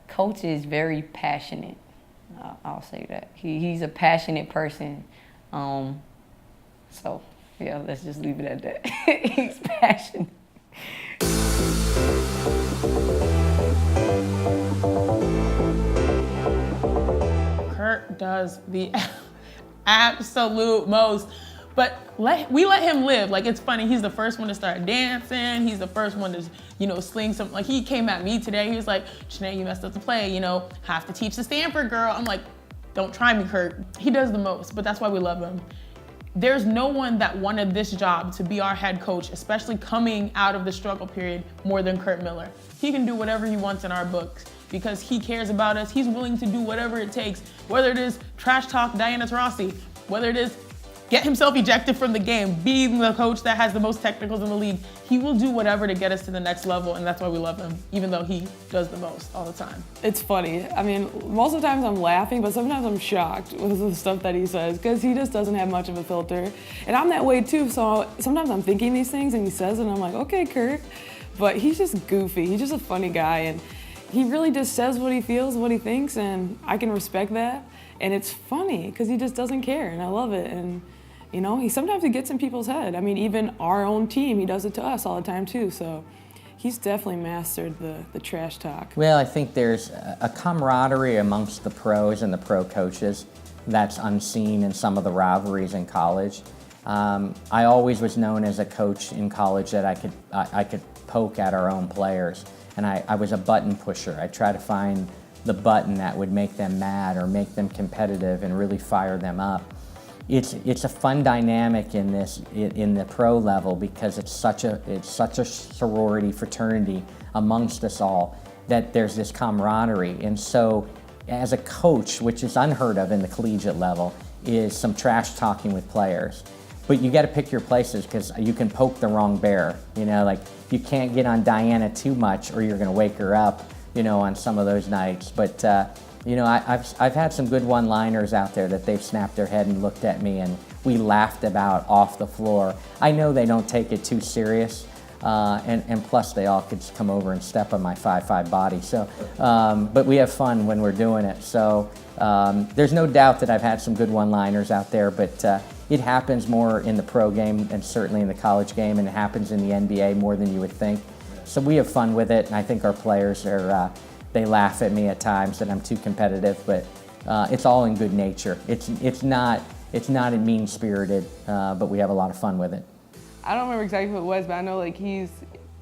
Coach is very passionate. I'll say that. He's a passionate person. So, yeah, let's just leave it at that. He's passionate. Curt does the absolute most. But we let him live. Like, it's funny, he's the first one to start dancing. He's the first one to, sling some, like, he came at me today. He was like, "CHINEY, you messed up the play, have to teach the Stanford girl." I'm like, don't try me, Curt. He does the most, but that's why we love him. There's no one that wanted this job to be our head coach, especially coming out of the struggle period, more than Curt Miller. He can do whatever he wants in our books because he cares about us. He's willing to do whatever it takes, whether it is trash talk Diana Taurasi, whether it is get himself ejected from the game, being the coach that has the most technicals in the league. He will do whatever to get us to the next level, and that's why we love him, even though he does the most all the time. It's funny. I mean, most of the times I'm laughing, but sometimes I'm shocked with the stuff that he says, because he just doesn't have much of a filter. And I'm that way too, so sometimes I'm thinking these things and he says it, and I'm like, okay, Curt. But he's just goofy. He's just a funny guy, and he really just says what he feels, what he thinks, and I can respect that. And it's funny, because he just doesn't care, and I love it. And sometimes he gets in people's head. I mean, even our own team, he does it to us all the time too. So he's definitely mastered the trash talk. Well, I think there's a camaraderie amongst the pros and the pro coaches that's unseen in some of the rivalries in college. I always was known as a coach in college that I could poke at our own players, and I was a button pusher. I try to find the button that would make them mad or make them competitive and really fire them up. It's a fun dynamic in the pro level because it's such a sorority fraternity amongst us all that there's this camaraderie. And so as a coach, which is unheard of in the collegiate level, is some trash talking with players. But you got to pick your places because you can poke the wrong bear. Like you can't get on Diana too much or you're going to wake her up, on some of those nights. But I've had some good one-liners out there that they've snapped their head and looked at me and we laughed about off the floor. I know they don't take it too serious, and plus they all could come over and step on my 5'5" body. So, but we have fun when we're doing it. So there's no doubt that I've had some good one-liners out there, but it happens more in the pro game and certainly in the college game, and it happens in the NBA more than you would think. So we have fun with it, and I think our players are. They laugh at me at times that I'm too competitive, but it's all in good nature. It's not mean-spirited, but we have a lot of fun with it. I don't remember exactly who it was, but I know he's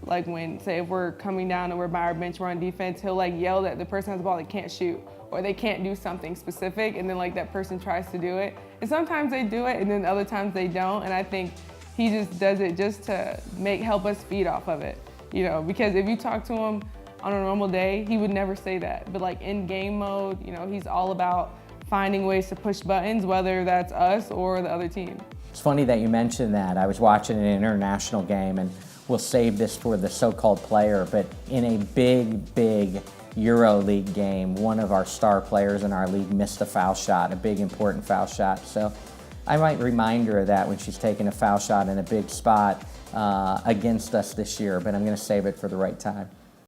when, say, if we're coming down and we're by our bench, we're on defense, he'll yell that the person has the ball that can't shoot or they can't do something specific, and then that person tries to do it. And sometimes they do it, and then other times they don't. And I think he just does it just to help us feed off of it, because if you talk to him on a normal day, he would never say that. But in game mode, he's all about finding ways to push buttons, whether that's us or the other team. It's funny that you mentioned that. I was watching an international game, and we'll save this for the so-called player, but in a big EuroLeague game, one of our star players in our league missed a foul shot, a big important foul shot. So I might remind her of that when she's taking a foul shot in a big spot against us this year, but I'm going to save it for the right time.